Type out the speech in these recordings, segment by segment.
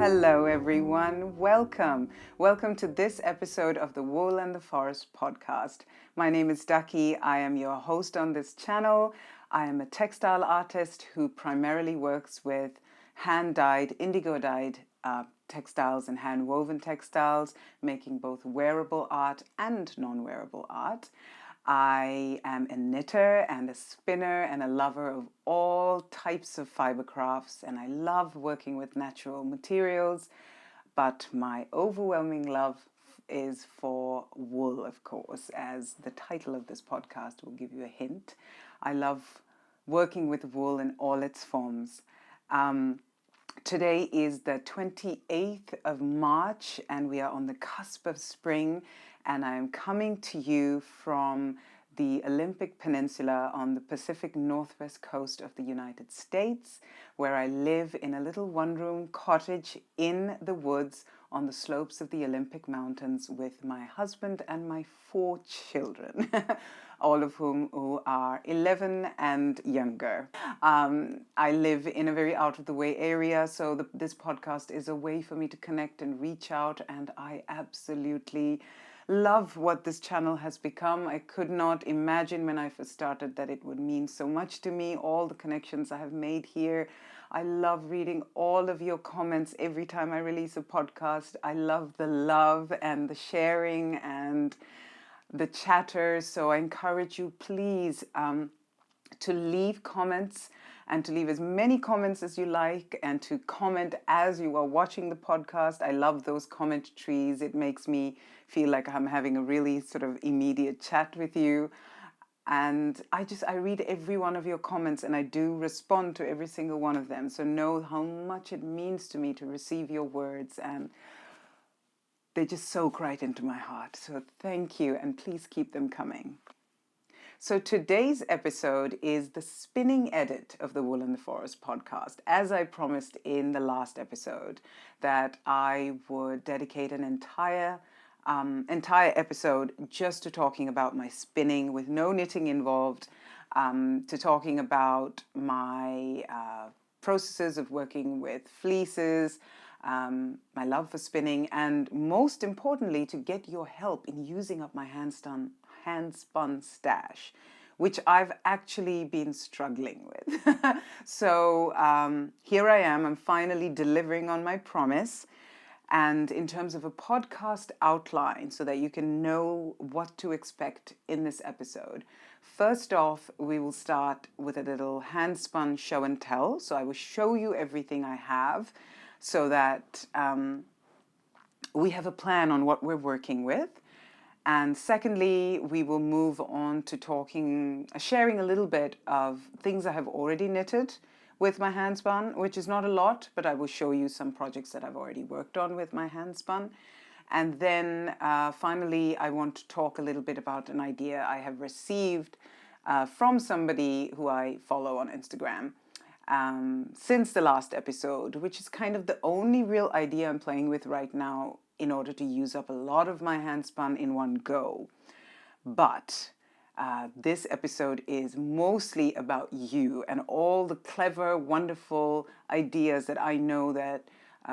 Hello everyone, welcome. Welcome to this episode of the Wool and the Forest podcast. My name is Daki, I am your host on this channel. I am a textile artist who primarily works with hand-dyed, indigo-dyed textiles and hand-woven textiles, making both wearable art and non-wearable art. I am a knitter and a spinner and a lover of all types of fiber crafts, and I love working with natural materials, but my overwhelming love is for wool, of course, as the title of this podcast will give you a hint. I love working with wool in all its forms. Today is the 28th of March and we are on the cusp of spring, and I am coming to you from the Olympic Peninsula on the Pacific Northwest coast of the United States, where I live in a little one-room cottage in the woods on the slopes of the Olympic Mountains with my husband and my 4 children, all of whom who are 11 and younger. I live in a very out-of-the-way area, so this podcast is a way for me to connect and reach out, and I absolutely love what this channel has become. I could not imagine when I first started that it would mean so much to me, all the connections I have made here. I love reading all of your comments every time I release a podcast. I love the love and the sharing and the chatter. So I encourage you, please, to leave comments and to leave as many comments as you like and to comment as you are watching the podcast. I love those comment trees. It makes me feel like I'm having a really sort of immediate chat with you. And I read every one of your comments and I do respond to every single one of them. So know how much it means to me to receive your words, and they just soak right into my heart. So thank you, and please keep them coming. So today's episode is the spinning edit of the Wool and the Forest podcast. As I promised in the last episode, that I would dedicate an entire episode just to talking about my spinning with no knitting involved, to talking about my processes of working with fleeces, my love for spinning, and most importantly, to get your help in using up my handspun stash, which I've actually been struggling with. So here I am, I'm finally delivering on my promise. And in terms of a podcast outline, so that you can know what to expect in this episode, first off, we will start with a little handspun show and tell. So I will show you everything I have so that we have a plan on what we're working with. And secondly, we will move on to sharing a little bit of things I have already knitted with my handspun, which is not a lot, but I will show you some projects that I've already worked on with my handspun. And then finally, I want to talk a little bit about an idea I have received from somebody who I follow on Instagram since the last episode, which is kind of the only real idea I'm playing with right now in order to use up a lot of my handspun in one go. But this episode is mostly about you and all the clever, wonderful ideas that I know that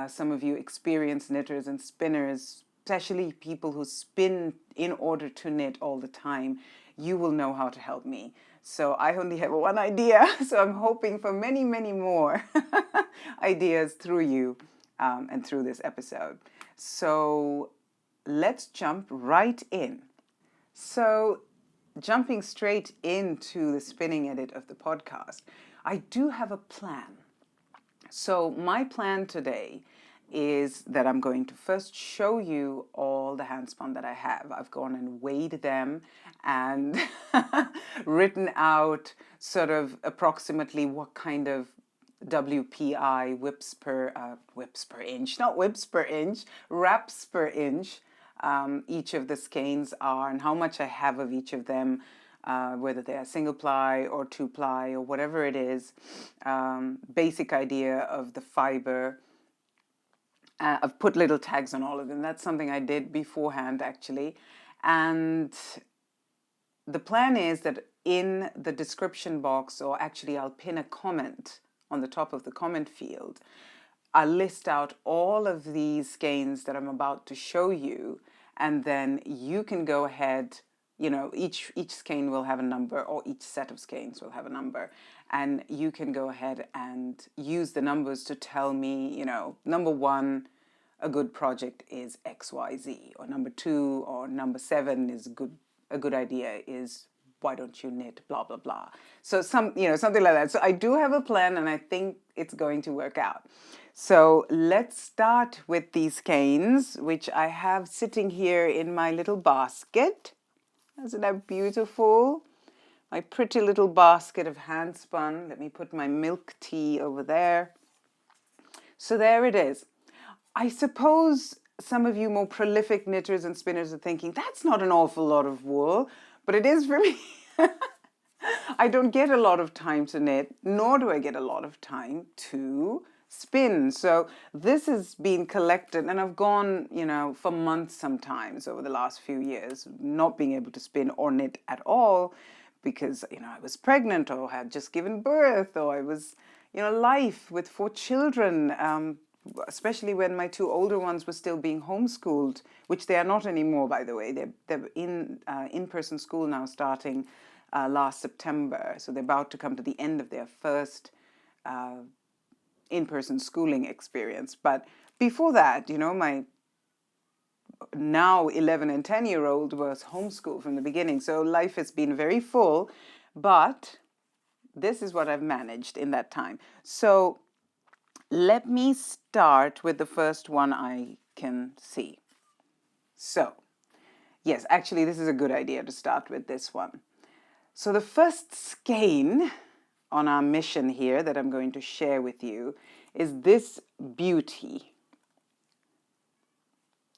some of you experienced knitters and spinners, especially people who spin in order to knit all the time, you will know how to help me. So I only have one idea, so I'm hoping for many, many more ideas through you and through this episode. So let's jump right in. So jumping straight into the spinning edit of the podcast, I do have a plan. So my plan today is that I'm going to first show you all the handspun that I have. I've gone and weighed them and written out sort of approximately what kind of WPI whips per inch, not whips per inch, wraps per inch each of the skeins are, and how much I have of each of them, whether they are single ply or 2 ply or whatever it is. Basic idea of the fiber. I've put little tags on all of them. That's something I did beforehand, actually. And the plan is that in the description box, or actually I'll pin a comment on the top of the comment field, I'll list out all of these skeins that I'm about to show you, and then you can go ahead. Each skein will have a number, or each set of skeins will have a number, and you can go ahead and use the numbers to tell me, number 1, a good project is XYZ, or number 2 or number 7 is a good idea is, why don't you knit blah blah blah. So something like that. So I do have a plan, and I think it's going to work out. So let's start with these skeins, which I have sitting here in my little basket. Isn't that beautiful? My pretty little basket of Handspun. Let me put my milk tea over there. So there it is. I suppose some of you more prolific knitters and spinners are thinking, that's not an awful lot of wool, but it is for me. I don't get a lot of time to knit, nor do I get a lot of time to spin. So this has been collected, and I've gone, for months sometimes over the last few years, not being able to spin or knit at all because, I was pregnant or had just given birth, or I was, life with 4 children, especially when my 2 older ones were still being homeschooled, which they are not anymore, by the way. They're in-person school now starting last September. So they're about to come to the end of their first in-person schooling experience. But before that, my now 11 and 10-year-old was homeschooled from the beginning. So life has been very full, but this is what I've managed in that time. So let me start with the first one I can see. So, yes, actually, this is a good idea to start with this one. So the first skein on our mission here that I'm going to share with you is this beauty.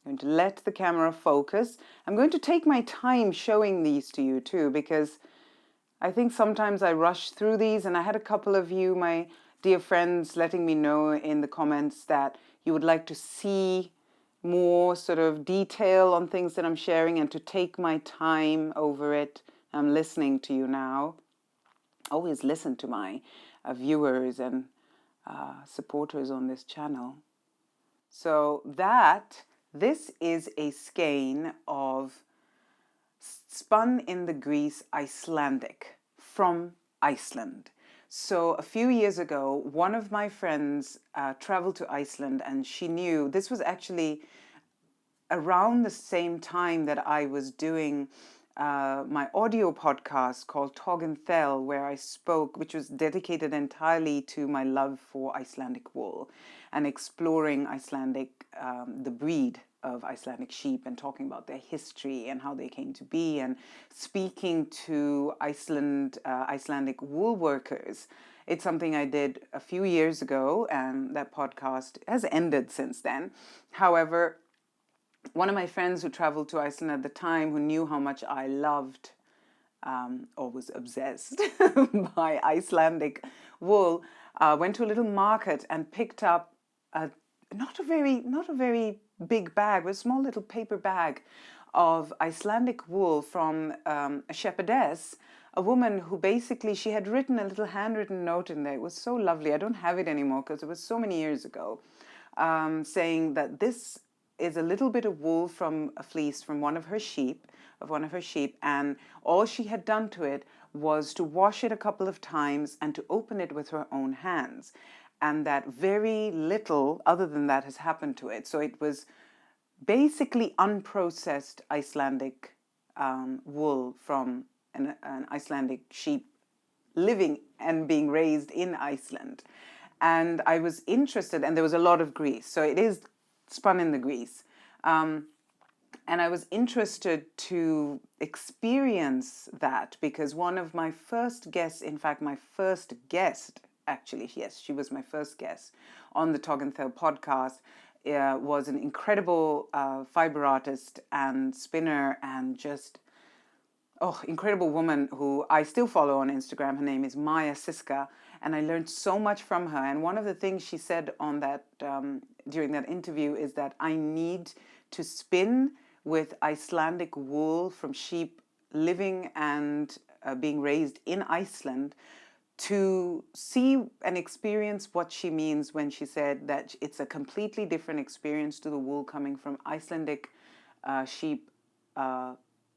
I'm going to let the camera focus. I'm going to take my time showing these to you too, because I think sometimes I rush through these, and I had a couple of you, my dear friends, letting me know in the comments that you would like to see more sort of detail on things that I'm sharing and to take my time over it. I'm listening to you now. Always listen to my viewers and supporters on this channel. So this is a skein of spun in the grease Icelandic from Iceland. So a few years ago, one of my friends traveled to Iceland, and she knew this was actually around the same time that I was doing my audio podcast called Tog and Thel, where I spoke, which was dedicated entirely to my love for Icelandic wool and exploring the breed of Icelandic sheep, and talking about their history and how they came to be, and speaking to Icelandic wool workers. It's something I did a few years ago, and that podcast has ended since then. However, one of my friends who traveled to Iceland at the time, who knew how much I loved or was obsessed by Icelandic wool, went to a little market and picked up not a very big bag, but a small little paper bag of Icelandic wool from a shepherdess, a woman who basically, she had written a little handwritten note in there. It was so lovely. I don't have it anymore because it was so many years ago, saying that this is a little bit of wool from a fleece from one of her sheep, and all she had done to it was to wash it a couple of times and to open it with her own hands. And that very little other than that has happened to it. So it was basically unprocessed Icelandic wool from an Icelandic sheep living and being raised in Iceland. And I was interested, and there was a lot of grease. So it is spun in the grease. And I was interested to experience that, because one of my first guests, in fact, my first guest, actually, yes, she was my first guest on the Tog and Thel podcast, was an incredible fiber artist and spinner, and just, incredible woman who I still follow on Instagram. Her name is Maya Siska, and I learned so much from her. And one of the things she said on that during that interview is that I need to spin with Icelandic wool from sheep living and being raised in Iceland to see and experience what she means when she said that it's a completely different experience to the wool coming from Icelandic sheep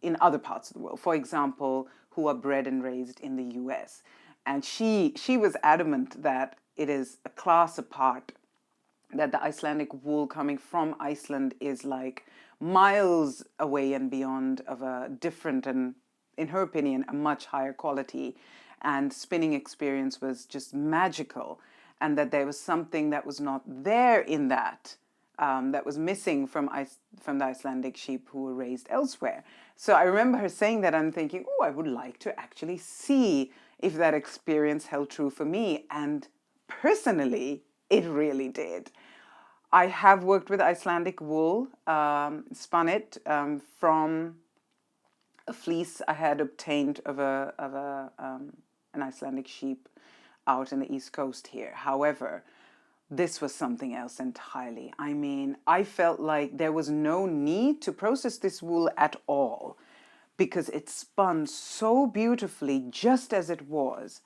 in other parts of the world, for example, who are bred and raised in the US. And she was adamant that it is a class apart, that the Icelandic wool coming from Iceland is like miles away and beyond of a different and, in her opinion, a much higher quality. And spinning experience was just magical, and that there was something that was not there in that, that was missing from the Icelandic sheep who were raised elsewhere. So I remember her saying that. I'm thinking, oh, I would like to actually see if that experience held true for me. And personally, it really did. I have worked with Icelandic wool, spun it from a fleece I had obtained of an Icelandic sheep out in the East Coast here. However, this was something else entirely. I mean, I felt like there was no need to process this wool at all, because it spun so beautifully just as it was.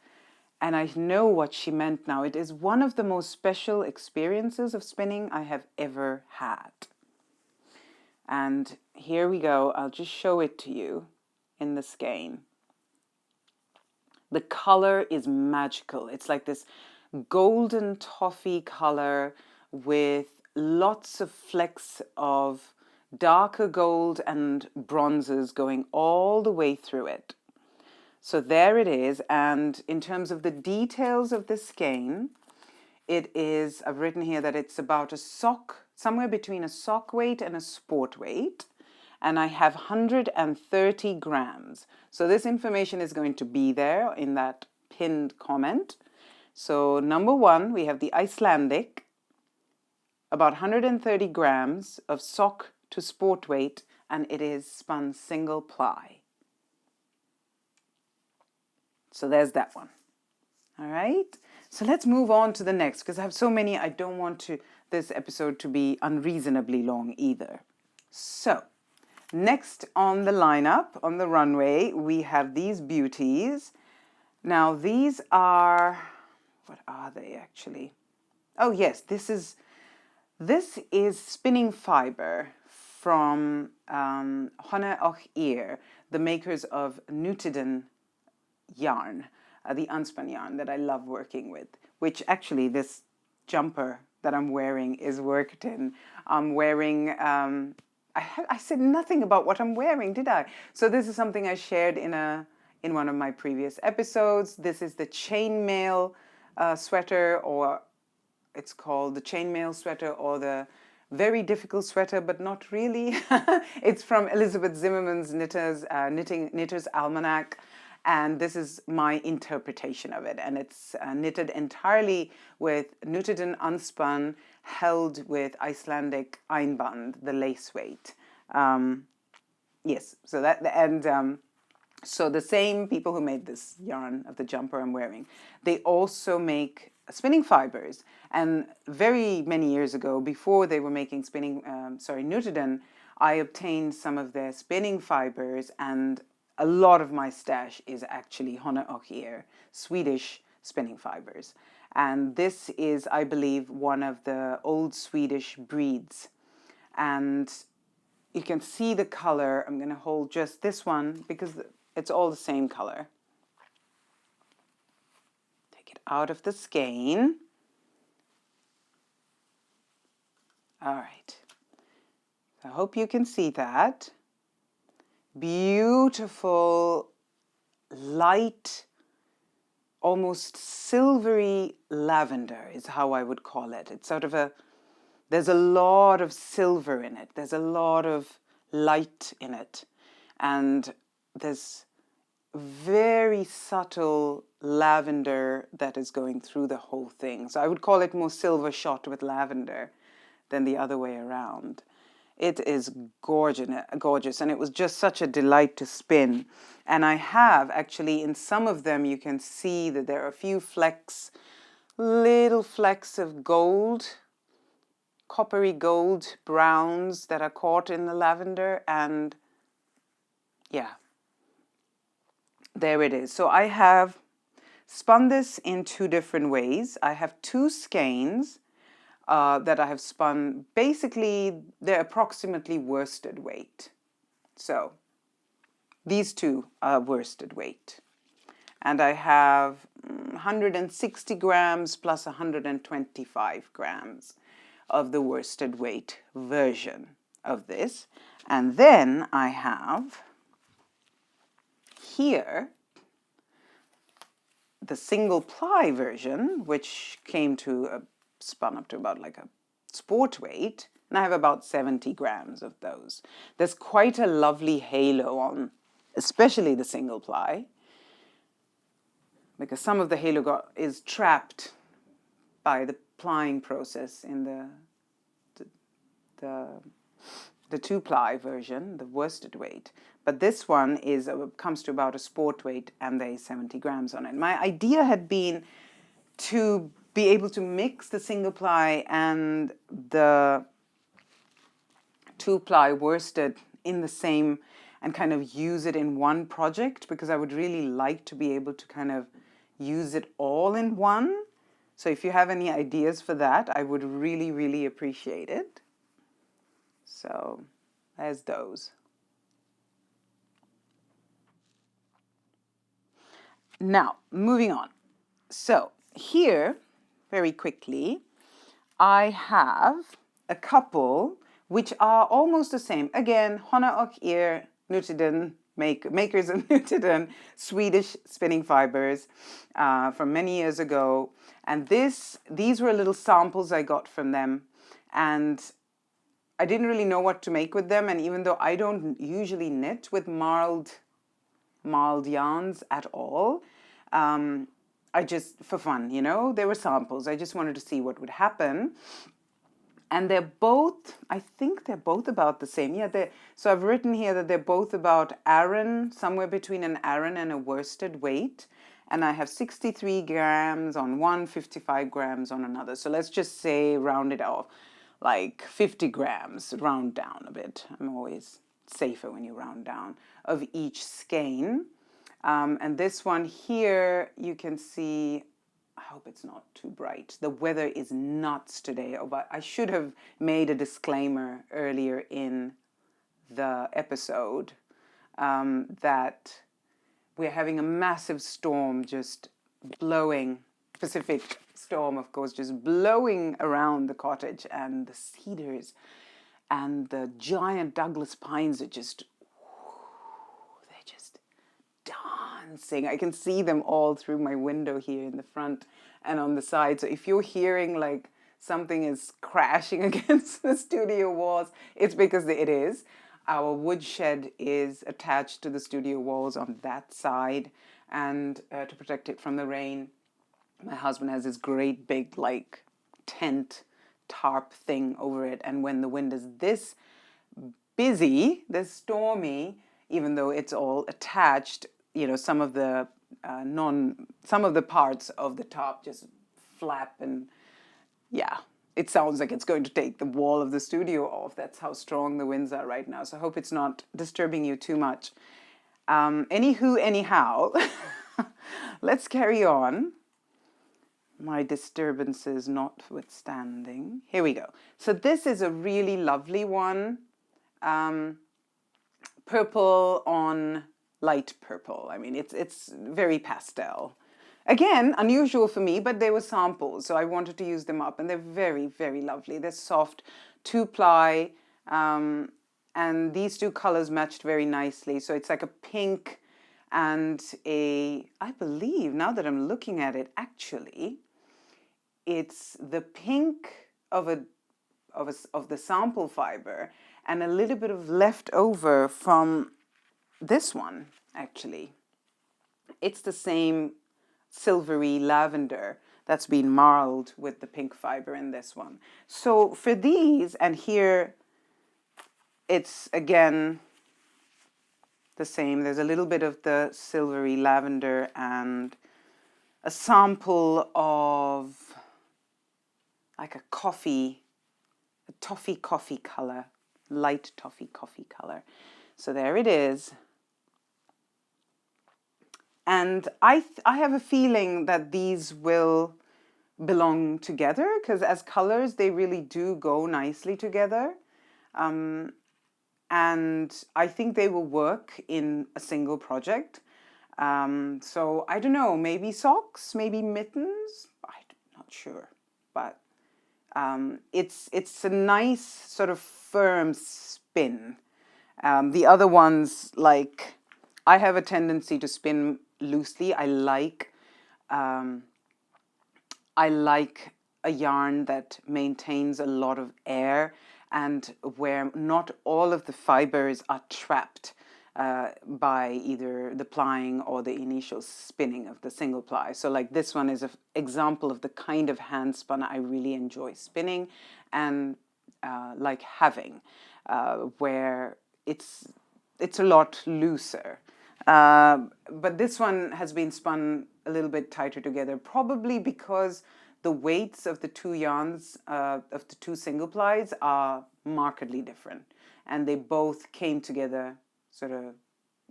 And I know what she meant now. It is one of the most special experiences of spinning I have ever had. And here we go. I'll just show it to you in the skein. The color is magical. It's like this golden toffee color with lots of flecks of darker gold and bronzes going all the way through it. So there it is. And in terms of the details of the skein, it is, I've written here that it's about a sock, somewhere between a sock weight and a sport weight. And I have 130 grams. So this information is going to be there in that pinned comment. So number one, we have the Icelandic, about 130 grams of sock to sport weight, and it is spun single ply. So there's that one. All right. So let's move on to the next, because I have so many. I don't want this episode to be unreasonably long either. So next on the lineup, on the runway, we have these beauties. Now these are, what are they actually? Oh yes, this is spinning fiber from Honer Och Eir, the makers of Nutiden yarn, the unspun yarn that I love working with, which actually this jumper that I'm wearing is worked in. I'm wearing, I said nothing about what I'm wearing, did I? So this is something I shared in one of my previous episodes. This is the Chainmail sweater, or it's called the Chainmail sweater, or the very difficult sweater, but not really. It's from Elizabeth Zimmerman's Knitter's Almanac. And this is my interpretation of it. And it's knitted entirely with Nutiden unspun, held with Icelandic Einband, the lace weight. Yes, so that, and so the same people who made this yarn of the jumper I'm wearing, they also make spinning fibers. And very many years ago, before they were making Nutiden, I obtained some of their spinning fibers, and a lot of my stash is actually Honer Och Eir, Swedish spinning fibers. And this is, I believe, one of the old Swedish breeds. And you can see the color. I'm going to hold just this one because it's all the same color. Take it out of the skein. All right. I hope you can see that. Beautiful, light, almost silvery lavender is how I would call it. It's sort of there's a lot of silver in it. There's a lot of light in it. And there's very subtle lavender that is going through the whole thing. So I would call it more silver shot with lavender than the other way around. It is gorgeous, and it was just such a delight to spin. And I have actually, in some of them, you can see that there are a few flecks, little flecks of gold, coppery gold browns that are caught in the lavender. And yeah, there it is. So I have spun this in two different ways. I have two skeins that I have spun. Basically, they're approximately worsted weight. So these two are worsted weight. And I have 160 grams plus 125 grams of the worsted weight version of this. And then I have here the single ply version, which came to spun up to about like a sport weight, and I have about 70 grams of those. There's quite a lovely halo on, especially the single ply, because some of the halo is trapped by the plying process in the two-ply version, the worsted weight. But this one comes to about a sport weight, and there's 70 grams on it. My idea had been to be able to mix the single ply and the two-ply worsted in the same and kind of use it in one project, because I would really like to be able to kind of use it all in one. So if you have any ideas for that, I would really, really appreciate it. So there's those. Now, moving on. So here, very quickly, I have a couple which are almost the same. Again, Honer Och Eir, Nutiden, makers of Nutiden, Swedish spinning fibers from many years ago. And these were little samples I got from them. And I didn't really know what to make with them. And even though I don't usually knit with marled yarns at all, I just, for fun, you know, they were samples. I just wanted to see what would happen. And they're both, I think they're both about the same. Yeah, so I've written here that they're both about Aran, somewhere between an Aran and a worsted weight. And I have 63 grams on one, 55 grams on another. So let's just say, round it off, like 50 grams, round down a bit. I'm always safer when you round down, of each skein. And this one here, you can see, I hope it's not too bright. The weather is nuts today. I should have made a disclaimer earlier in the episode that we're having a massive storm just blowing, Pacific storm, of course, just blowing around the cottage, and the cedars and the giant Douglas pines are just, they're just dancing. I can see them all through my window here in the front and on the side. So if you're hearing like something is crashing against the studio walls, it's because it is. Our woodshed is attached to the studio walls on that side, and to protect it from the rain, my husband has this great big like tent tarp thing over it. And when the wind is this busy, this stormy, even though it's all attached, you know, some of the parts of the top just flap, and yeah, it sounds like it's going to take the wall of the studio off. That's how strong the winds are right now. So I hope it's not disturbing you too much. Anyhow, let's carry on. My disturbances notwithstanding. Here we go. So this is a really lovely one. Purple on light purple. I mean, it's very pastel. Again, unusual for me, but they were samples, so I wanted to use them up, and they're very, very lovely. They're soft, two-ply, and these two colors matched very nicely. So it's like a pink and I believe, now that I'm looking at it, actually, it's the pink of the sample fiber and a little bit of leftover from this one, actually. It's the same silvery lavender that's been marled with the pink fiber in this one. So for these, and here it's again the same. There's a little bit of the silvery lavender and a sample of like a toffee coffee color, light toffee coffee color. So there it is. And I have a feeling that these will belong together because as colors, they really do go nicely together. And I think they will work in a single project. So I don't know, maybe socks, maybe mittens. I'm not sure, but it's a nice sort of firm spin. The other ones, like I have a tendency to spin loosely. I like a yarn that maintains a lot of air and where not all of the fibers are trapped by either the plying or the initial spinning of the single ply. So like this one is an example of the kind of hand spun I really enjoy spinning and like having, where it's a lot looser. But this one has been spun a little bit tighter together, probably because the weights of the two yarns, of the two single plies, are markedly different. And they both came together sort of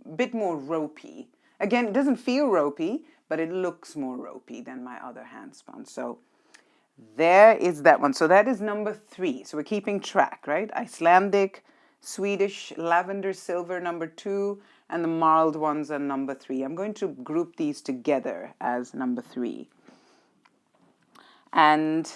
a bit more ropey. Again, it doesn't feel ropey, but it looks more ropey than my other hand spun. So there is that one. So that is number 3. So we're keeping track, right? Icelandic, Swedish, lavender, silver, number 2, and the marled ones are number 3. I'm going to group these together as number 3. And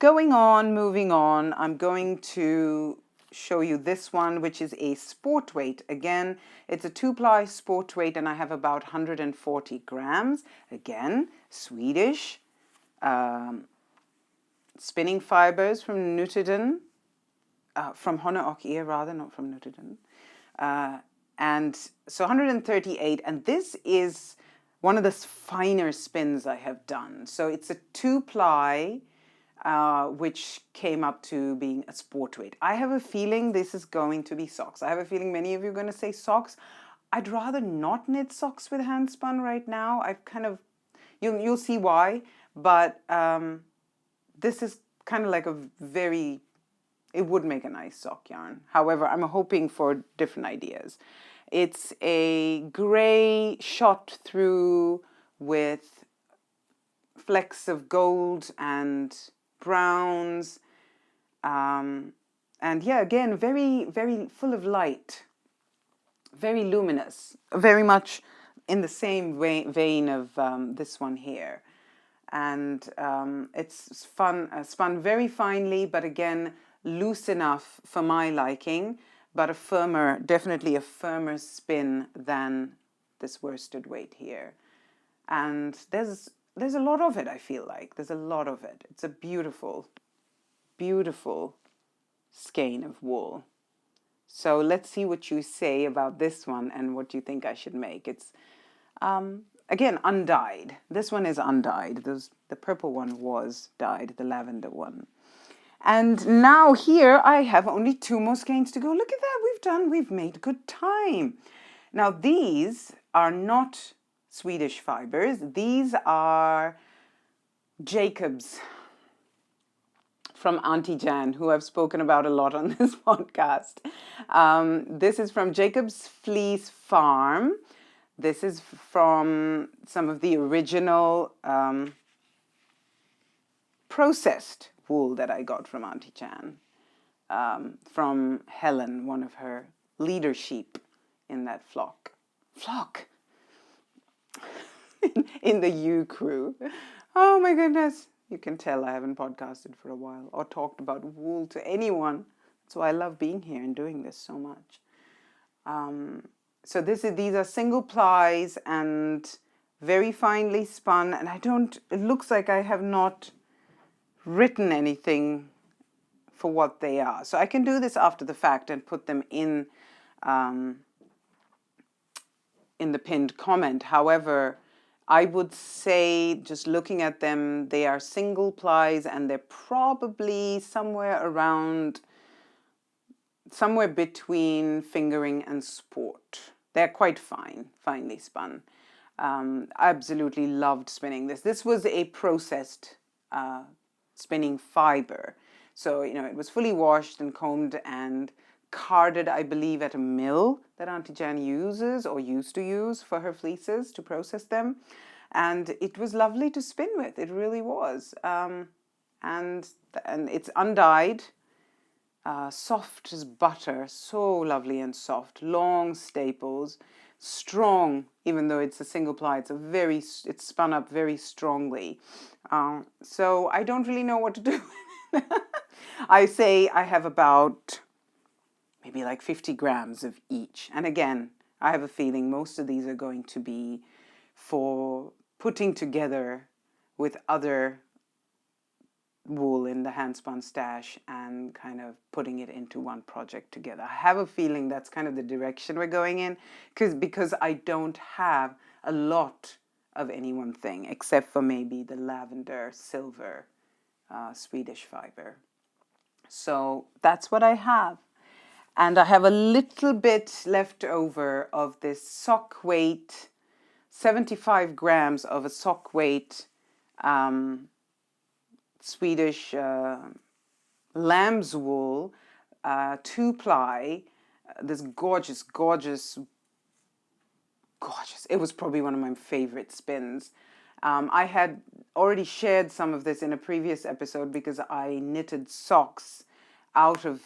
moving on, I'm going to show you this one, which is a sport weight. Again, it's a 2-ply sport weight, and I have about 140 grams. Again, Swedish. Spinning fibers from Nutiden, from Honer Och Eir rather, not from Nutiden. And so 138, and this is one of the finer spins I have done. So it's a 2-ply, which came up to being a sport weight. I have a feeling this is going to be socks. I have a feeling many of you are going to say socks. I'd rather not knit socks with hand spun right now. I've kind of, you'll see why, but this is kind of like it would make a nice sock yarn. However, I'm hoping for different ideas. It's a gray shot through with flecks of gold and browns. And yeah, again, very, very full of light, very luminous, very much in the same vein of this one here. And it's spun very finely, but again, loose enough for my liking, but definitely a firmer spin than this worsted weight here. And there's a lot of it, I feel like. There's a lot of it. It's a beautiful, beautiful skein of wool. So let's see what you say about this one and what you think I should make. It's again, undyed. This one is undyed. The purple one was dyed, the lavender one. And now here I have only 2 more skeins to go. Look at that, we've made good time. Now these are not Swedish fibers. These are Jacob's from Auntie Jan, who I've spoken about a lot on this podcast. This is from Jacob's Fleece Farm. This is from some of the original processed wool that I got from Auntie Jan, from Helen, one of her leader sheep in that flock. In the U crew. Oh my goodness. You can tell I haven't podcasted for a while or talked about wool to anyone. That's why I love being here and doing this so much. So these are single plies and very finely spun, and it looks like I have not written anything for what they are. So I can do this after the fact and put them in the pinned comment. However, I would say, just looking at them, they are single plies and they're probably somewhere between fingering and sport. They're quite finely spun. I absolutely loved spinning this. This was a processed spinning fiber. So, it was fully washed and combed and carded, I believe, at a mill that Auntie Jan uses or used to use for her fleeces to process them. And it was lovely to spin with. It really was. And it's undyed, soft as butter, so lovely and soft. Long staples, strong. Even though it's a single ply, it's spun up very strongly. So I don't really know what to do. I say I have about maybe like 50 grams of each. And again, I have a feeling most of these are going to be for putting together with other wool in the handspun stash and kind of putting it into one project together. I have a feeling that's kind of the direction we're going in, because I don't have a lot of any one thing except for maybe the lavender silver Swedish fiber. So that's what I have. And I have a little bit left over of this sock weight, 75 grams of a sock weight Swedish lamb's wool, 2-ply, this gorgeous. It was probably one of my favorite spins. I had already shared some of this in a previous episode because I knitted socks out of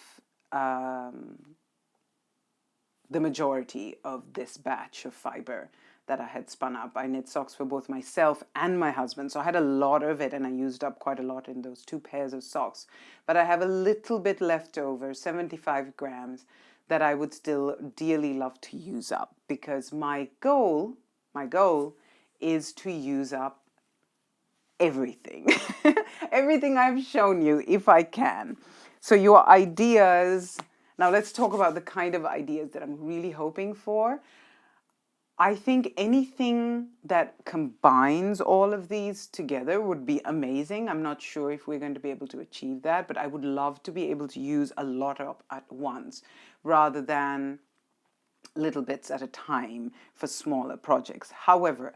the majority of this batch of fiber that I had spun up. I knit socks for both myself and my husband, so I had a lot of it and I used up quite a lot in those 2 pairs of socks. But I have a little bit left over, 75 grams, that I would still dearly love to use up, because my goal is to use up everything. Everything I've shown you, if I can. So your ideas, now let's talk about the kind of ideas that I'm really hoping for. I think anything that combines all of these together would be amazing. I'm not sure if we're going to be able to achieve that, but I would love to be able to use a lot up at once rather than little bits at a time for smaller projects. However,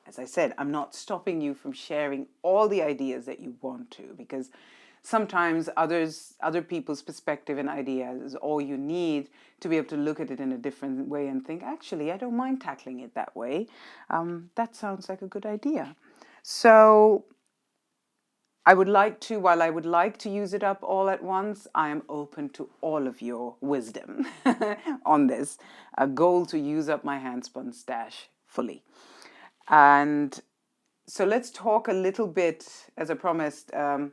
as I said, I'm not stopping you from sharing all the ideas that you want to, because sometimes other people's perspective and ideas is all you need to be able to look at it in a different way and think, actually, I don't mind tackling it that way. That sounds like a good idea. So while I would like to use it up all at once, I am open to all of your wisdom on this. A goal to use up my handspun stash fully. And so let's talk a little bit, as I promised, I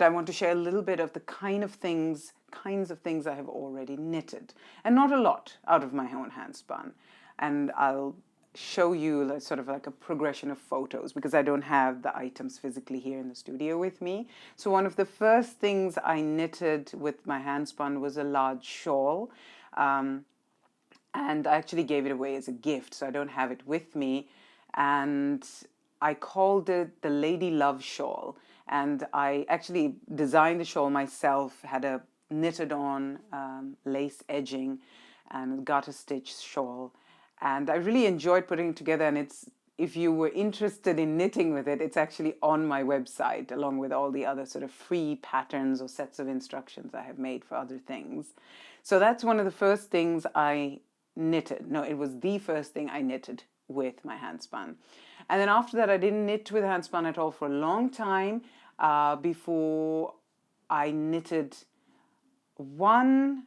want to share a little bit of the kinds of things I have already knitted, and not a lot out of my own handspun. And I'll show you sort of like a progression of photos, because I don't have the items physically here in the studio with me. So one of the first things I knitted with my handspun was a large shawl, and I actually gave it away as a gift, so I don't have it with me. And I called it the Lady Love Shawl. And I actually designed the shawl myself, had a knitted on lace edging and garter stitch shawl. And I really enjoyed putting it together. And if you were interested in knitting with it, it's actually on my website, along with all the other sort of free patterns or sets of instructions I have made for other things. So that's one of the first things I knitted. No, it was the first thing I knitted with my handspun. And then after that, I didn't knit with handspun at all for a long time before I knitted 2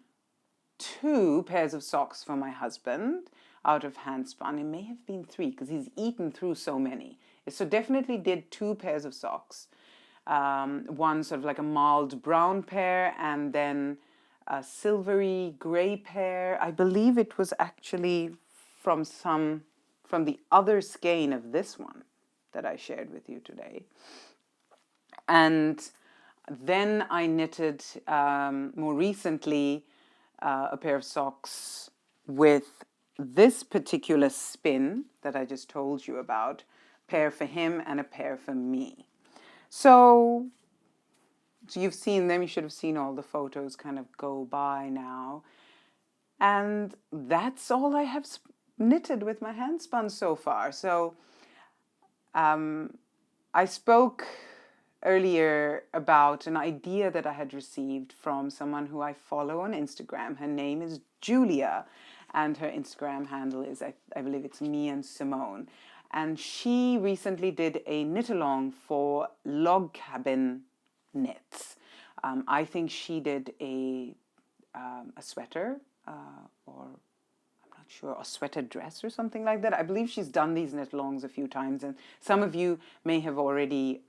pairs of socks for my husband out of handspun. It may have been 3 because he's eaten through so many. So definitely did 2 pairs of socks. One sort of like a mild brown pair, and then a silvery gray pair. I believe it was actually from the other skein of this one that I shared with you today. And then I knitted more recently a pair of socks with this particular spin that I just told you about, pair for him and a pair for me. So you've seen them, you should have seen all the photos kind of go by now. And that's all I have knitted with my handspun so far. So I spoke earlier about an idea that I had received from someone who I follow on Instagram. Her name is Julia, and her Instagram handle is, I believe it's Me and Simone. And she recently did a knit-along for log cabin knits. I think she did a sweater or sure, a sweater dress or something like that. I believe she's done these knit-alongs a few times, and some of you may have already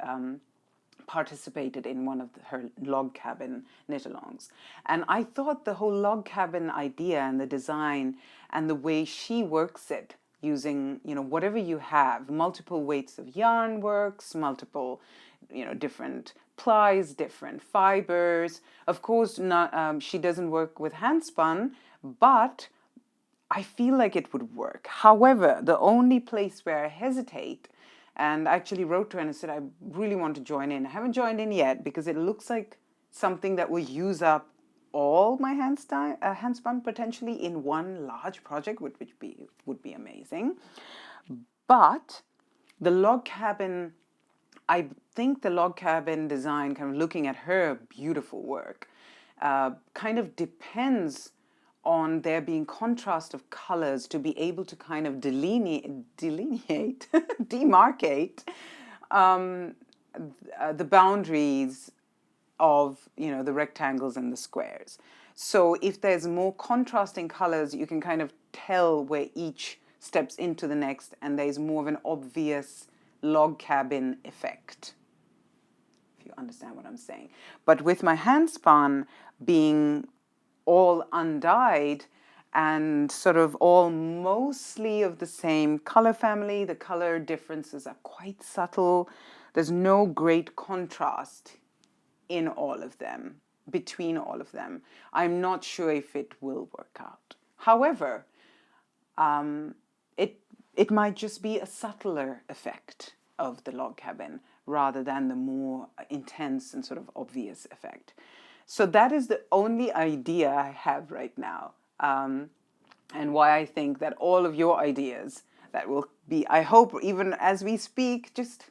participated in one of her log cabin knit-alongs. And I thought the whole log cabin idea and the design and the way she works it using, whatever you have, multiple weights of yarn works, multiple, different plies, different fibers. Of course, not she doesn't work with handspun, but I feel like it would work. However, the only place where I hesitate, and I actually wrote to her and I said, I really want to join in. I haven't joined in yet because it looks like something that will use up all my handspun potentially in one large project, which would be amazing. But the log cabin, I think the log cabin design, kind of looking at her beautiful work, kind of depends on there being contrast of colors to be able to kind of demarcate the boundaries of, the rectangles and the squares. So if there's more contrasting colors, you can kind of tell where each steps into the next, and there's more of an obvious log cabin effect, if you understand what I'm saying. But with my handspun being all undyed and sort of all mostly of the same color family, the color differences are quite subtle. There's no great contrast in all of them, between all of them. I'm not sure if it will work out. However, it might just be a subtler effect of the log cabin rather than the more intense and sort of obvious effect. So that is the only idea I have right now, and why I think that all of your ideas that will be, I hope, even as we speak, just,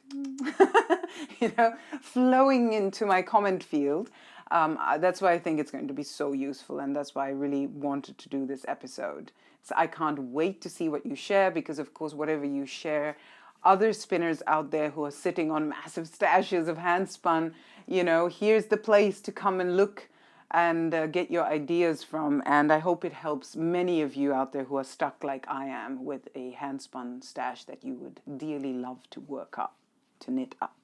flowing into my comment field. That's why I think it's going to be so useful, and that's why I really wanted to do this episode. So I can't wait to see what you share, because, of course, whatever you share, other spinners out there who are sitting on massive stashes of handspun, here's the place to come and look and get your ideas from. And I hope it helps many of you out there who are stuck like I am with a handspun stash that you would dearly love to work up, to knit up.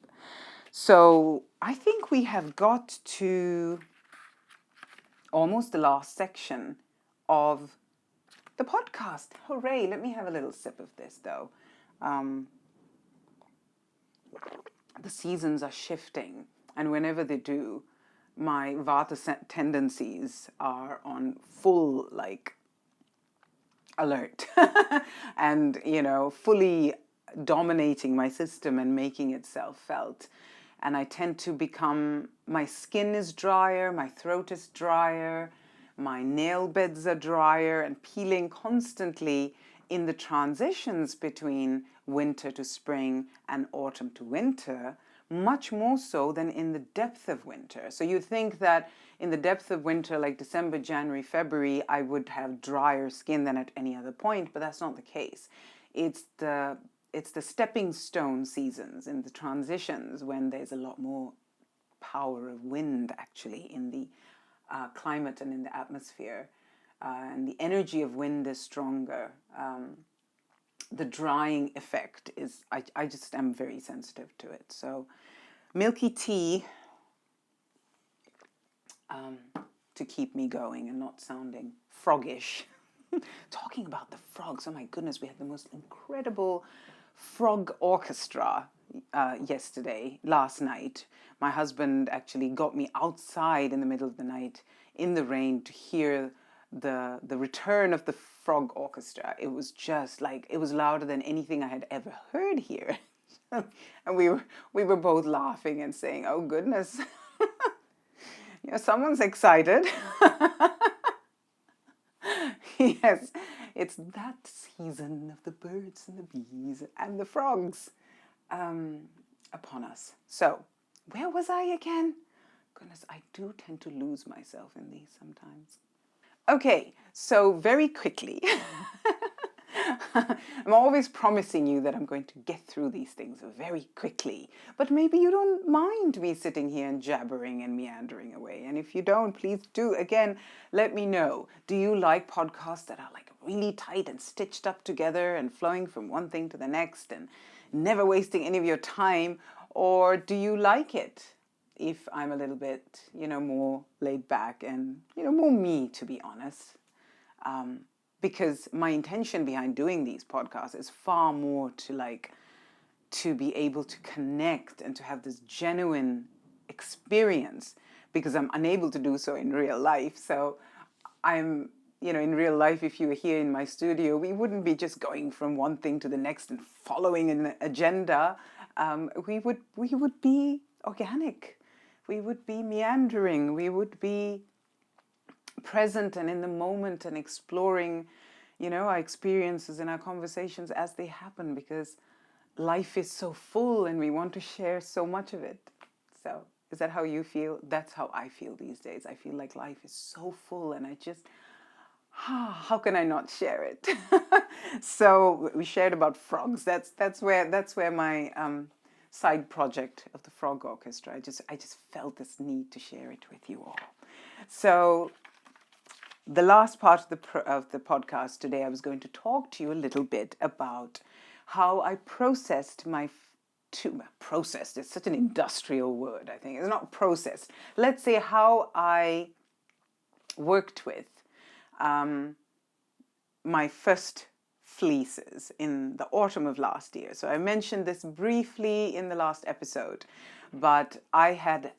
So I think we have got to almost the last section of the podcast. Hooray! Let me have a little sip of this, though. The seasons are shifting, and whenever they do, my Vata tendencies are on full, alert and, fully dominating my system and making itself felt. And I tend to become, my skin is drier, my throat is drier, my nail beds are drier and peeling constantly in the transitions between winter to spring and autumn to winter, much more so than in the depth of winter. So you think that in the depth of winter, like December, January, February, I would have drier skin than at any other point, but that's not the case. It's the stepping stone seasons, in the transitions, when there's a lot more power of wind actually in the climate and in the atmosphere. And the energy of wind is stronger. The drying effect is, I just am very sensitive to it. So milky tea to keep me going and not sounding froggish. Talking about the frogs, oh my goodness, we had the most incredible frog orchestra last night. My husband actually got me outside in the middle of the night in the rain to hear the return of the frog orchestra. It was just it was louder than anything I had ever heard here. And we were both laughing and saying, oh goodness, someone's excited. Yes, it's that season of the birds and the bees and the frogs upon us. So where was I again? Goodness, I do tend to lose myself in these sometimes. Okay, so very quickly, I'm always promising you that I'm going to get through these things very quickly, but maybe you don't mind me sitting here and jabbering and meandering away. And if you don't, please do, again, let me know. Do you like podcasts that are like really tight and stitched up together and flowing from one thing to the next and never wasting any of your time? Or do you like it if I'm a little bit, more laid back and, more me, to be honest? Because my intention behind doing these podcasts is far more to be able to connect and to have this genuine experience, because I'm unable to do so in real life. So I'm, in real life, if you were here in my studio, we wouldn't be just going from one thing to the next and following an agenda. We would be organic. We would be meandering. We would be present and in the moment and exploring, our experiences and our conversations as they happen, because life is so full and we want to share so much of it. So is that how you feel? That's how I feel these days. I feel like life is so full and I just, how can I not share it? So we shared about frogs. That's where my side project of the Frog Orchestra. I just felt this need to share it with you all. So the last part of the podcast today, I was going to talk to you a little bit about how I processed processed. It's such an industrial word. I think it's not processed. Let's say how I worked with my first fleeces in the autumn of last year. So I mentioned this briefly in the last episode, but I've had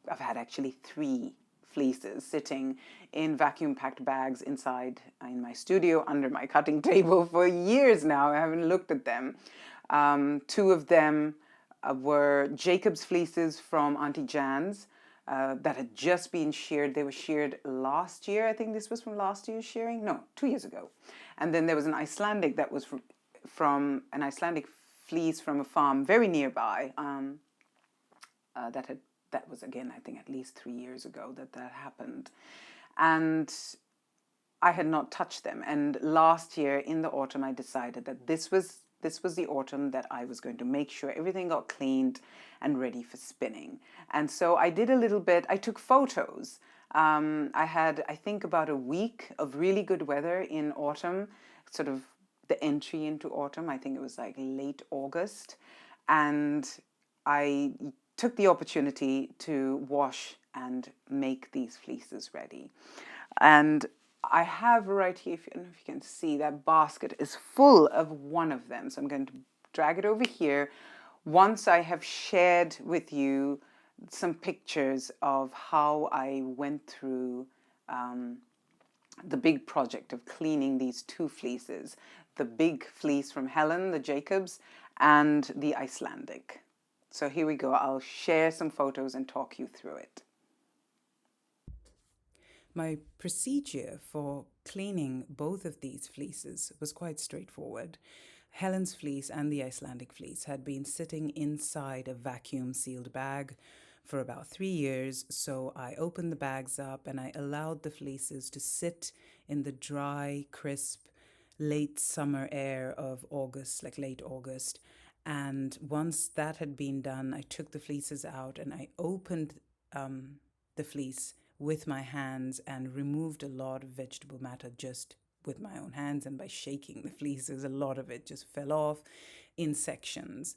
actually 3 fleeces sitting in vacuum packed bags inside in my studio under my cutting table for years now. I haven't looked at them. 2 of them were Jacob's fleeces from Auntie Jan's that had just been sheared. They were sheared last year. I think this was from last year's shearing. No, 2 years ago. And then there was an Icelandic that was from an Icelandic fleece from a farm very nearby that was, again, I think at least 3 years ago that happened. And I had not touched them. And last year in the autumn, I decided that this was the autumn that I was going to make sure everything got cleaned and ready for spinning. And so I did a little bit. I took photos. I had, I think, about a week of really good weather in autumn, sort of the entry into autumn. I think it was like late August. And I took the opportunity to wash and make these fleeces ready. And I have right here, I don't know if you can see, that basket is full of one of them. So I'm going to drag it over here. Once I have shared with you some pictures of how I went through the big project of cleaning these 2 fleeces, the big fleece from Helen, the Jacobs, and the Icelandic. So here we go. I'll share some photos and talk you through it. My procedure for cleaning both of these fleeces was quite straightforward. Helen's fleece and the Icelandic fleece had been sitting inside a vacuum-sealed bag for about 3 years, so I opened the bags up and I allowed the fleeces to sit in the dry, crisp, late summer air of August, like late August. And once that had been done, I took the fleeces out and I opened the fleece with my hands and removed a lot of vegetable matter just with my own hands. And by shaking the fleeces, a lot of it just fell off in sections.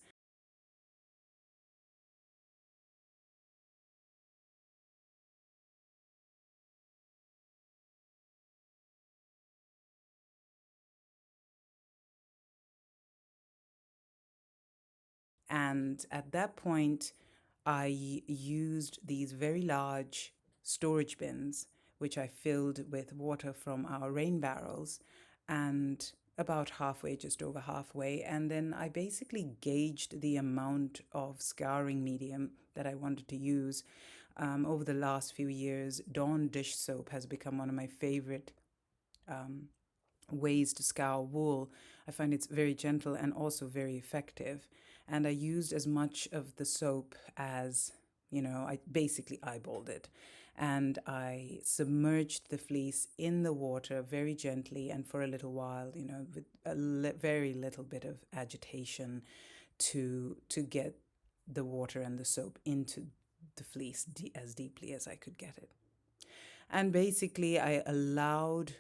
And at that point, I used these very large storage bins, which I filled with water from our rain barrels, and about halfway, just over halfway. And then I basically gauged the amount of scouring medium that I wanted to use. Over the last few years, Dawn dish soap has become one of my favorite ways to scour wool. I find it's very gentle and also very effective. And I used as much of the soap as, I basically eyeballed it. And I submerged the fleece in the water very gently and for a little while, with very little bit of agitation to get the water and the soap into the fleece as deeply as I could get it. And basically, I allowed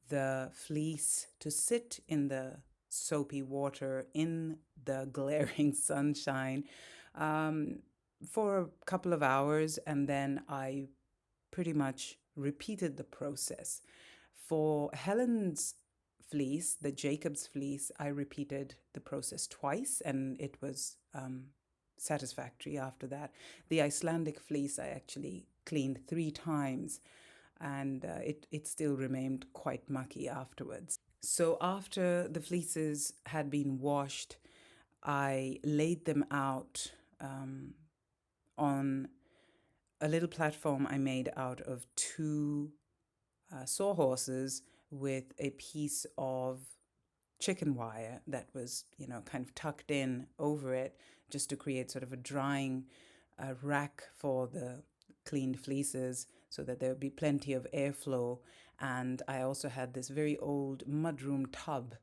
the fleece to sit in the soapy water in the glaring sunshine for a couple of hours, and then I pretty much repeated the process. For Helen's fleece, the Jacob's fleece, I repeated the process twice, and it was satisfactory after that. The Icelandic fleece I actually cleaned 3 times, and it still remained quite mucky afterwards. So after the fleeces had been washed, I laid them out on a little platform I made out of 2 sawhorses with a piece of chicken wire that was, kind of tucked in over it, just to create sort of a drying rack for the cleaned fleeces so that there would be plenty of airflow. And I also had this very old mudroom tub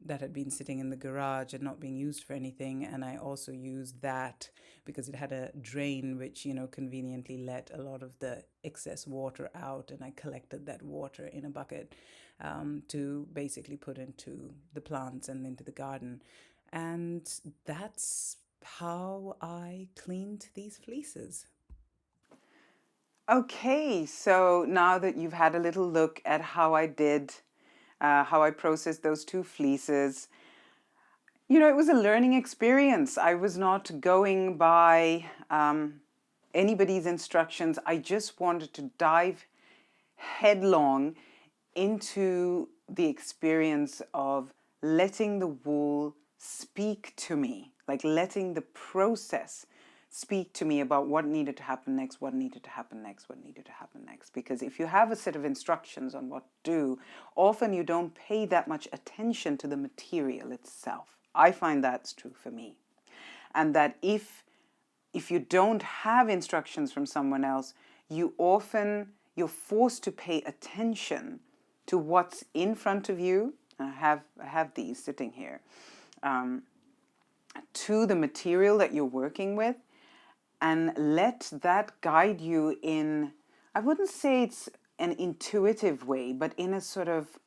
that had been sitting in the garage and not being used for anything. And I also used that because it had a drain which, conveniently let a lot of the excess water out. And I collected that water in a bucket to basically put into the plants and into the garden. And that's how I cleaned these fleeces. Okay, so now that you've had a little look at how I did, how I processed those 2 fleeces, it was a learning experience. I was not going by anybody's instructions. I just wanted to dive headlong into the experience of letting the wool speak to me, like letting the process speak to me about what needed to happen next, what needed to happen next, what needed to happen next. Because if you have a set of instructions on what to do, often you don't pay that much attention to the material itself. I find that's true for me. And that if you don't have instructions from someone else, you're forced to pay attention to what's in front of you. I have these sitting here. To the material that you're working with, and let that guide you in, I wouldn't say it's an intuitive way, but in a sort of,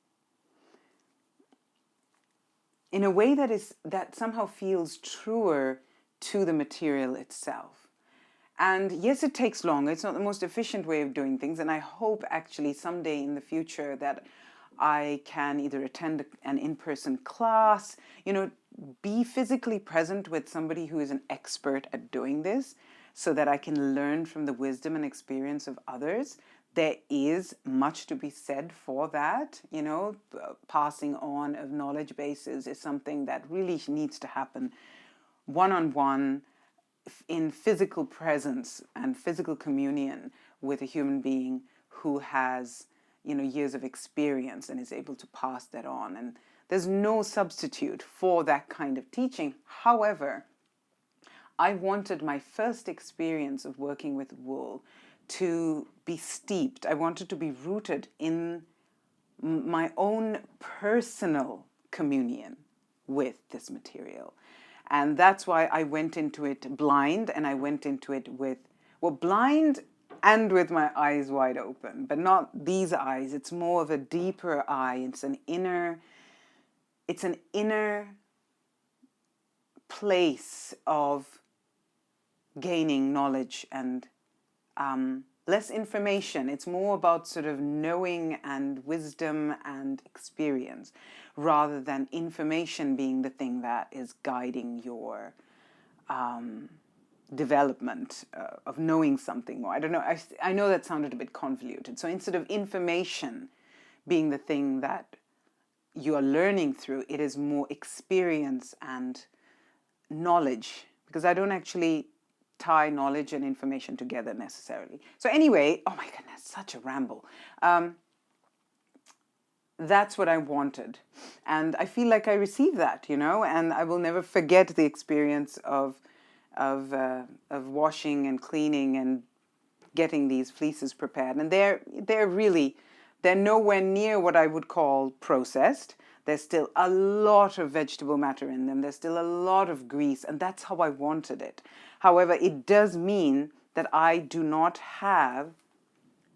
in a way that somehow feels truer to the material itself. And yes, it takes longer. It's not the most efficient way of doing things. And I hope actually someday in the future that I can either attend an in-person class, be physically present with somebody who is an expert at doing this, so that I can learn from the wisdom and experience of others. There is much to be said for that. Passing on of knowledge bases is something that really needs to happen one-on-one, in physical presence and physical communion with a human being who has, years of experience and is able to pass that on. And there's no substitute for that kind of teaching. However, I wanted my first experience of working with wool to be steeped. I wanted to be rooted in my own personal communion with this material. And that's why I went into it blind, and I went into it blind and with my eyes wide open, but not these eyes. It's more of a deeper eye. It's an inner place of gaining knowledge and less information. It's more about sort of knowing and wisdom and experience, rather than information being the thing that is guiding your development of knowing something more. I don't know. I know that sounded a bit convoluted. So instead of information being the thing that you are learning through, it is more experience and knowledge, because I don't actually tie knowledge and information together necessarily. So anyway, oh my goodness, such a ramble. that's what I wanted. And I feel like I received that, you know, and I will never forget the experience of washing and cleaning and getting these fleeces prepared. And they're nowhere near what I would call processed. There's still a lot of vegetable matter in them. There's still a lot of grease, and that's how I wanted it. However, it does mean that I do not have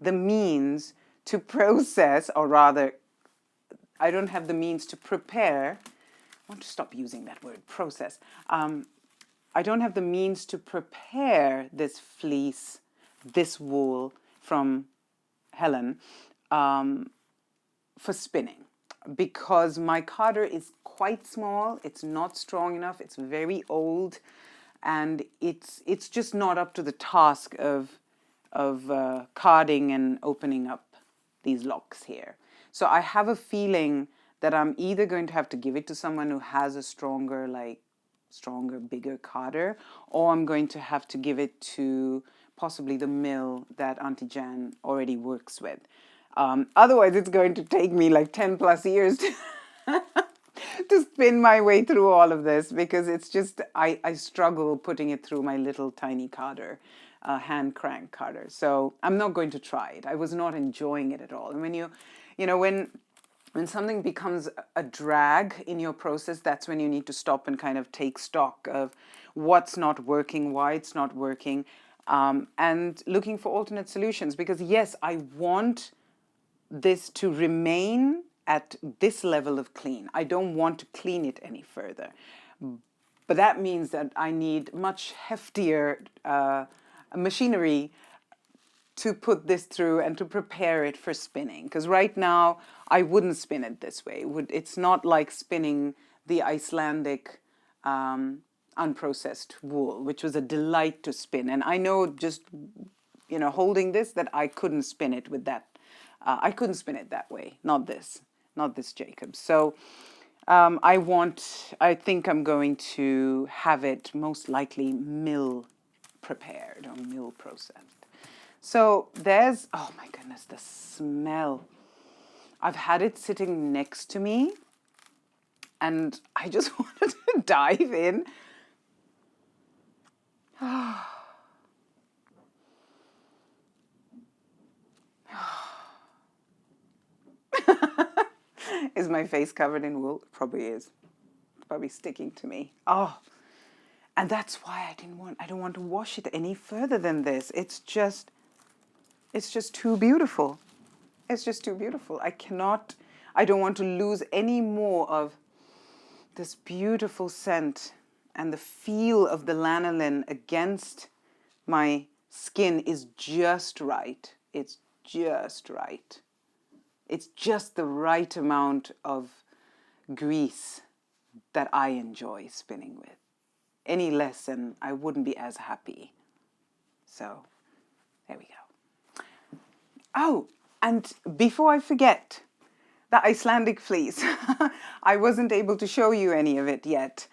the means to process, or rather, I don't have the means to prepare. I want to stop using that word, process. I don't have the means to prepare this fleece, this wool from Helen for spinning, because my cardder is quite small. It's not strong enough. It's very old, and it's just not up to the task of carding and opening up these locks here. So I have a feeling that I'm either going to have to give it to someone who has a stronger, bigger cardder, or I'm going to have to give it to possibly the mill that Auntie Jan already works with. Otherwise, it's going to take me like 10 plus years to spin my way through all of this, because it's just, I struggle putting it through my little tiny cardder, hand crank cardder. So I'm not going to try it. I was not enjoying it at all. And when something becomes a drag in your process, that's when you need to stop and kind of take stock of what's not working, why it's not working, and looking for alternate solutions. Because yes, I want this to remain at this level of clean. I don't want to clean it any further. But that means that I need much heftier machinery to put this through and to prepare it for spinning. Because right now, I wouldn't spin it this way. It's not like spinning the Icelandic unprocessed wool, which was a delight to spin. And I know just, holding this, that I couldn't spin it with that. I couldn't spin it that way. Not this Jacob. So I think I'm going to have it most likely mill prepared or mill processed. So there's, oh my goodness, the smell. I've had it sitting next to me, and I just wanted to dive in. Is my face covered in wool? Probably is. It's probably sticking to me. Oh, and that's why I don't want to wash it any further than this. It's just too beautiful. It's just too beautiful. I don't want to lose any more of this beautiful scent, and the feel of the lanolin against my skin is just right. It's just right. It's just the right amount of grease that I enjoy spinning with. Any less, and I wouldn't be as happy. So, there we go. Oh, and before I forget, the Icelandic fleece. I wasn't able to show you any of it yet.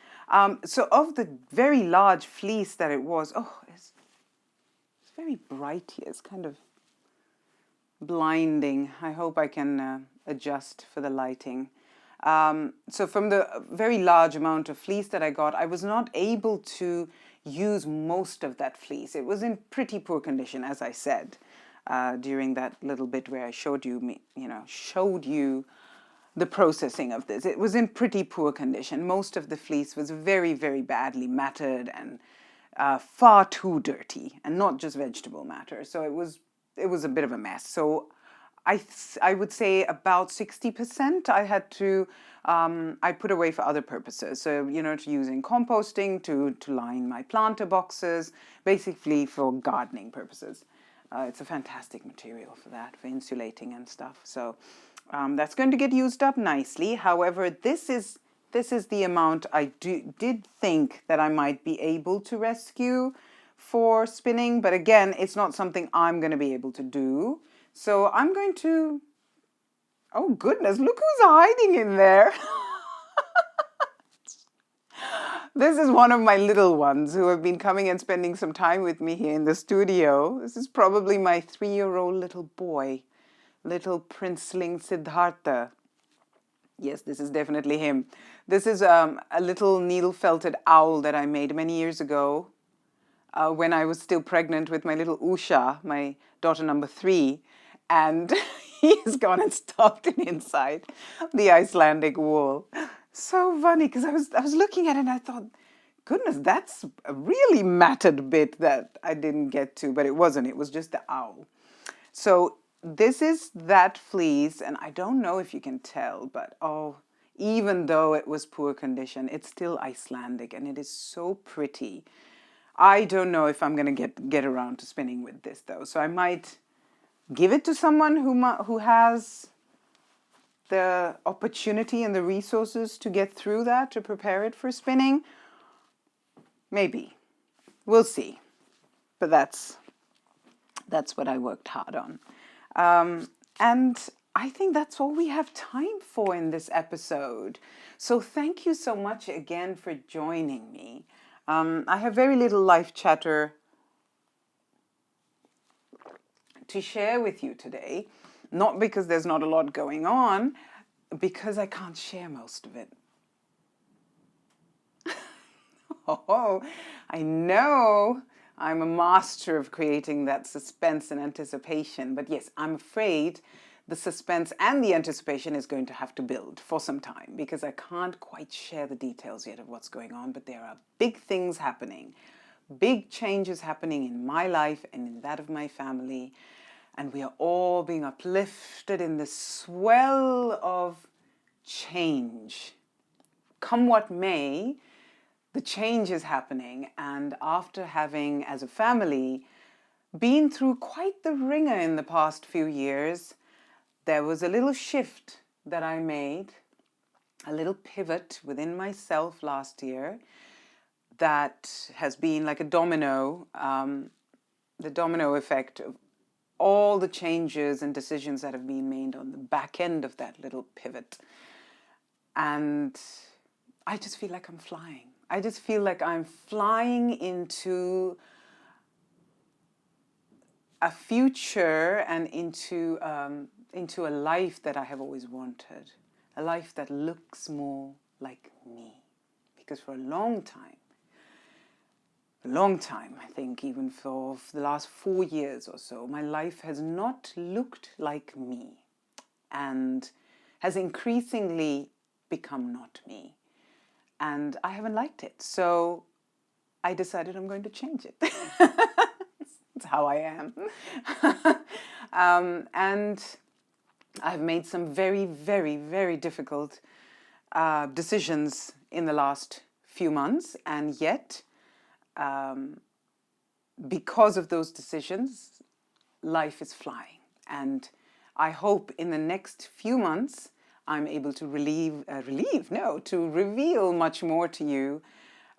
So of the very large fleece that it was, it's very bright here. It's kind of blinding. I hope I can adjust for the lighting. So from the very large amount of fleece that I got, I was not able to use most of that fleece. It was in pretty poor condition, as I said, during that little bit where I showed you the processing of this. It was in pretty poor condition. Most of the fleece was very, very badly matted and far too dirty, and not just vegetable matter. So it was a bit of a mess. So I would say about 60% I had to, I put away for other purposes. So, to use in composting, to line my planter boxes, basically for gardening purposes. It's a fantastic material for that, for insulating and stuff. So that's going to get used up nicely. However, this is the amount I did think that I might be able to rescue for spinning. But again, it's not something I'm going to be able to do. So I'm going to, oh goodness, look who's hiding in there. This is one of my little ones who have been coming and spending some time with me here in the studio. This is probably my 3-year-old little boy, little princeling Siddhartha. Yes, this is definitely him. This is a little needle felted owl that I made many years ago when I was still pregnant with my little Usha, my daughter number 3. And he's gone and stuffed it inside the Icelandic wool. So funny, because I was looking at it and I thought, goodness, that's a really matted bit that I didn't get to, but it wasn't. It was just the owl. So this is that fleece, and I don't know if you can tell, but oh, even though it was poor condition, it's still Icelandic, and it is so pretty. I don't know if I'm going to get around to spinning with this, though. So I might give it to someone who has the opportunity and the resources to get through that, to prepare it for spinning. Maybe. We'll see. But that's what I worked hard on. And I think that's all we have time for in this episode. So thank you so much again for joining me. I have very little life chatter to share with you today. Not because there's not a lot going on, because I can't share most of it. Oh, I know I'm a master of creating that suspense and anticipation. But yes, I'm afraid the suspense and the anticipation is going to have to build for some time, because I can't quite share the details yet of what's going on. But there are big things happening, big changes happening in my life and in that of my family. And we are all being uplifted in the swell of change. Come what may, the change is happening. And after having, as a family, been through quite the ringer in the past few years, there was a little shift that I made, a little pivot within myself last year that has been like a domino, the domino effect of all the changes and decisions that have been made on the back end of that little pivot. And I just feel like I'm flying. I just feel like I'm flying into a future and into a life that I have always wanted. A life that looks more like me. Because for a long time, I think even for the last 4 years or so, my life has not looked like me and has increasingly become not me. And I haven't liked it. So I decided I'm going to change it. That's how I am. And I've made some very, very, very difficult decisions in the last few months. And yet, because of those decisions, life is flying. And I hope in the next few months, I'm able to to reveal much more to you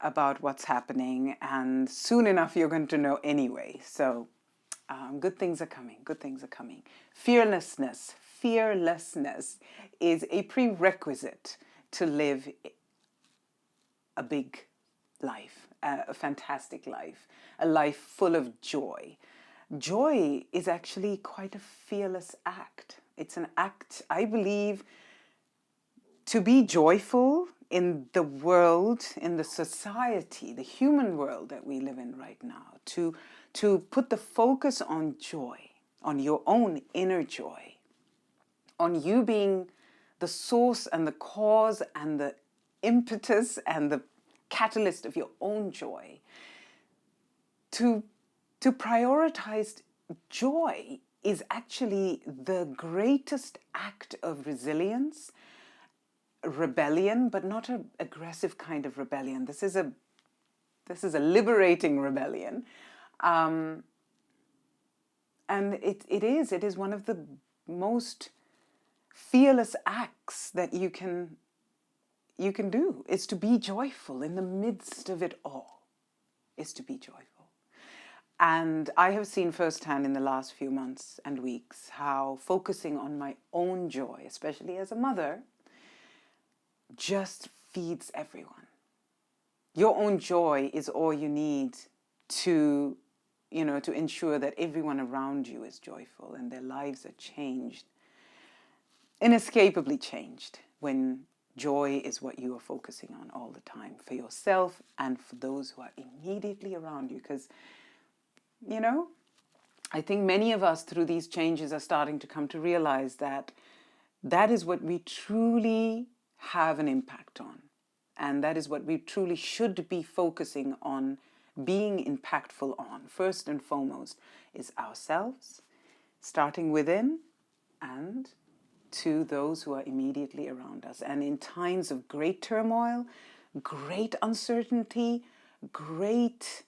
about what's happening. And soon enough, you're going to know anyway. So good things are coming. Good things are coming. Fearlessness is a prerequisite to live a big life, a fantastic life, a life full of joy. Joy is actually quite a fearless act. It's an act, I believe, to be joyful in the world, in the society, the human world that we live in right now, to put the focus on joy, on your own inner joy, on you being the source and the cause and the impetus and the catalyst of your own joy. To prioritize joy is actually the greatest act of resilience, rebellion, but not an aggressive kind of rebellion. This is a liberating rebellion. And it is one of the most fearless acts that you can do, is to be joyful in the midst of it all, is to be joyful. And I have seen firsthand in the last few months and weeks how focusing on my own joy, especially as a mother, just feeds everyone. Your own joy is all you need to ensure that everyone around you is joyful and their lives are changed. inescapably changed when joy is what you are focusing on all the time for yourself and for those who are immediately around you. Because, you know, I think many of us through these changes are starting to come to realize that that is what we truly have an impact on. And that is what we truly should be focusing on, being impactful on. First and foremost is ourselves, starting within and to those who are immediately around us. And in times of great turmoil, great uncertainty, great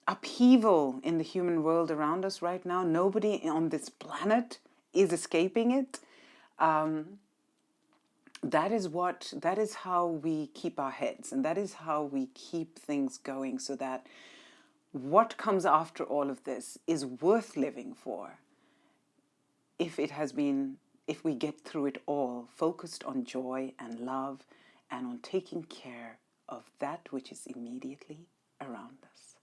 upheaval in the human world around us right now, nobody on this planet is escaping it. That is how we keep our heads, and that is how we keep things going, so that what comes after all of this is worth living for. If we get through it all, focused on joy and love and on taking care of that which is immediately around us.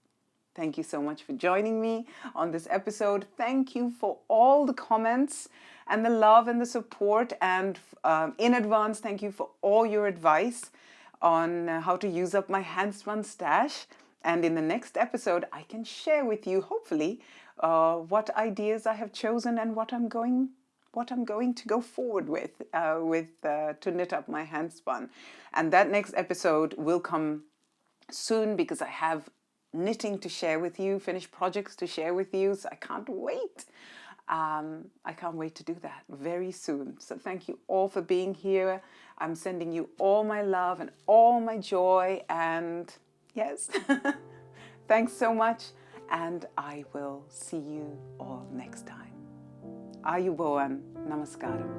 Thank you so much for joining me on this episode. Thank you for all the comments and the love and the support. And in advance, thank you for all your advice on how to use up my handspun stash. And in the next episode, I can share with you, hopefully, what ideas I have chosen and what I'm going to go forward with to knit up my handspun. And that next episode will come soon, because I have knitting to share with you, finished projects to share with you. So I can't wait. I can't wait to do that very soon. So thank you all for being here. I'm sending you all my love and all my joy. And yes, thanks so much. And I will see you all next time. Ayubowan. Namaskaram.